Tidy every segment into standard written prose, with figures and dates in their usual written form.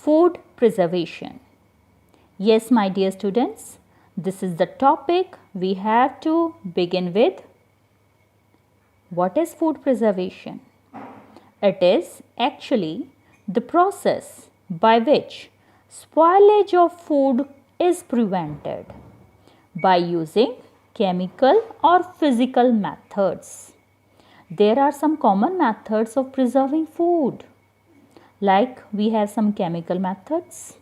Food preservation. Yes, my dear students, this is the topic we have to begin with. What is food preservation? It is actually the process by which spoilage of food is prevented by using chemical or physical methods. There are some common methods of preserving food. Like we have some chemical methods.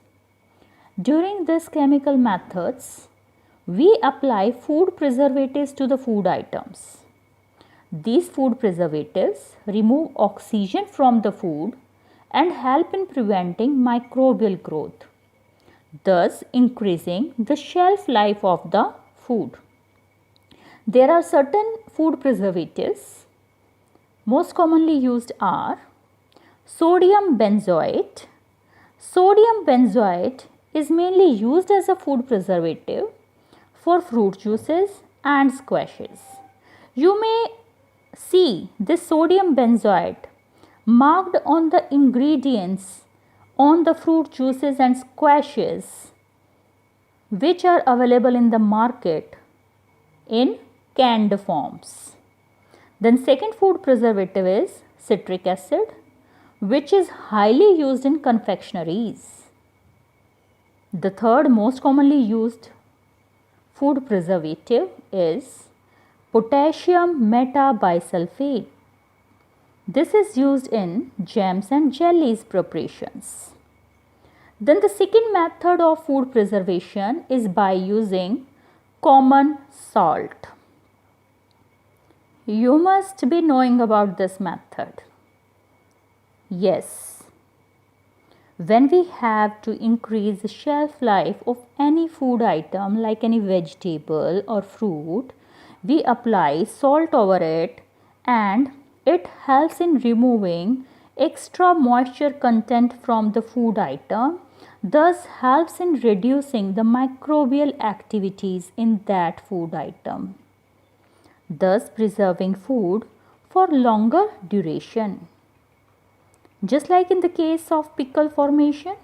During these chemical methods, we apply food preservatives to the food items. These food preservatives remove oxygen from the food and help in preventing microbial growth, thus increasing the shelf life of the food. There are certain food preservatives. Most commonly used are sodium benzoate. Sodium benzoate is mainly used as a food preservative for fruit juices and squashes. You may see this sodium benzoate marked on the ingredients on the fruit juices and squashes which are available in the market in canned forms. Then second food preservative is citric acid, which is highly used in confectioneries. The third most commonly used food preservative is potassium metabisulfate. This is used in jams and jellies preparations. Then the second method of food preservation is by using common salt. You must be knowing about this method. Yes, when we have to increase the shelf life of any food item like any vegetable or fruit, we apply salt over it and it helps in removing extra moisture content from the food item, thus helps in reducing the microbial activities in that food item, thus preserving food for longer duration. Just like in the case of pickle formation,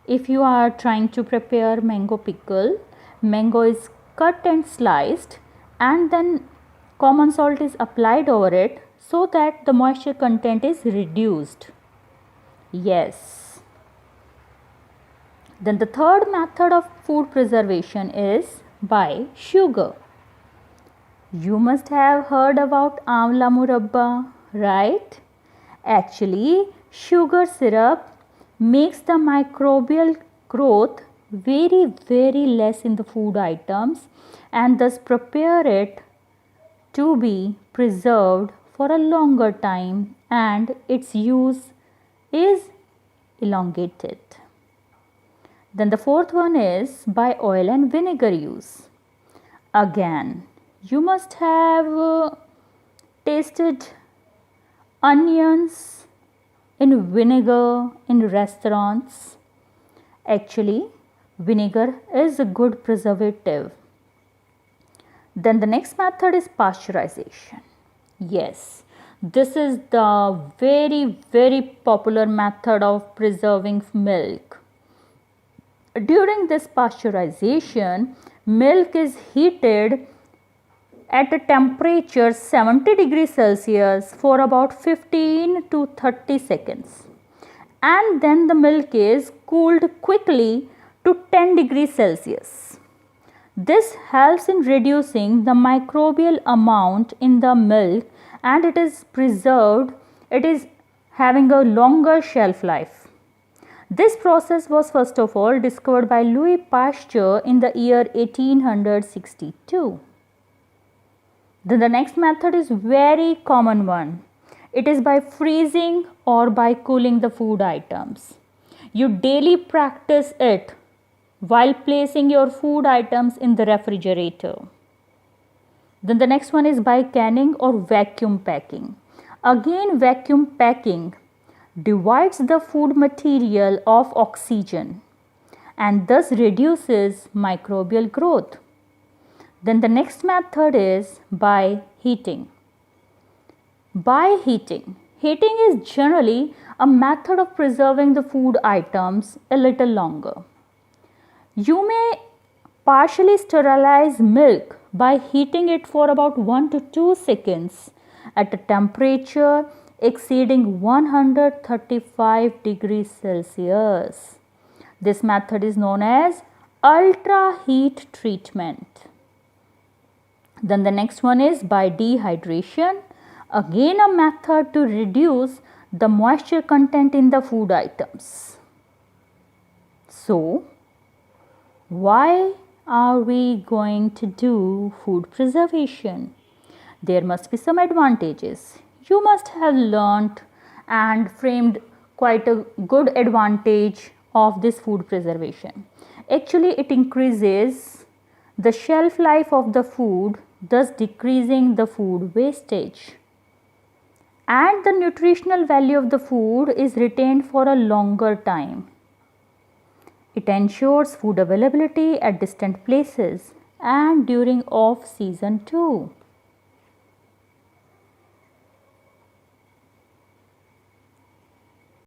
if you are trying to prepare mango pickle, mango is cut and sliced and then common salt is applied over it so that the moisture content is reduced. Yes. Then the third method of food preservation is by sugar. You must have heard about amla murabba, right? Actually, sugar syrup makes the microbial growth very less in the food items and thus prepare it to be preserved for a longer time and its use is elongated. Then the fourth one is by oil and vinegar use. Again, you must have tasted onions in vinegar in restaurants. Actually, vinegar is a good preservative. Then the next method is pasteurization. Yes, this is the very popular method of preserving milk. During this pasteurization, milk is heated at a temperature 70 degrees Celsius for about 15 to 30 seconds. And then the milk is cooled quickly to 10 degrees Celsius. This helps in reducing the microbial amount in the milk and it is preserved, it is having a longer shelf life. This process was first of all discovered by Louis Pasteur in the year 1862. Then the next method is very common one. It is by freezing or by cooling the food items. You daily practice it while placing your food items in the refrigerator. Then the next one is by canning or vacuum packing. Again, vacuum packing divides the food material of oxygen and thus reduces microbial growth. Then the next method is by heating. By heating, Heating is generally a method of preserving the food items a little longer. You may partially sterilize milk by heating it for about 1 to 2 seconds at a temperature exceeding 135 degrees Celsius. This method is known as ultra heat treatment. Then the next one is by dehydration. Again a method to reduce the moisture content in the food items. So, why are we going to do food preservation? There must be some advantages. You must have learnt and framed quite a good advantage of this food preservation. Actually, it increases the shelf life of the food, thus decreasing the food wastage. And the nutritional value of the food is retained for a longer time. It ensures food availability at distant places and during off season too.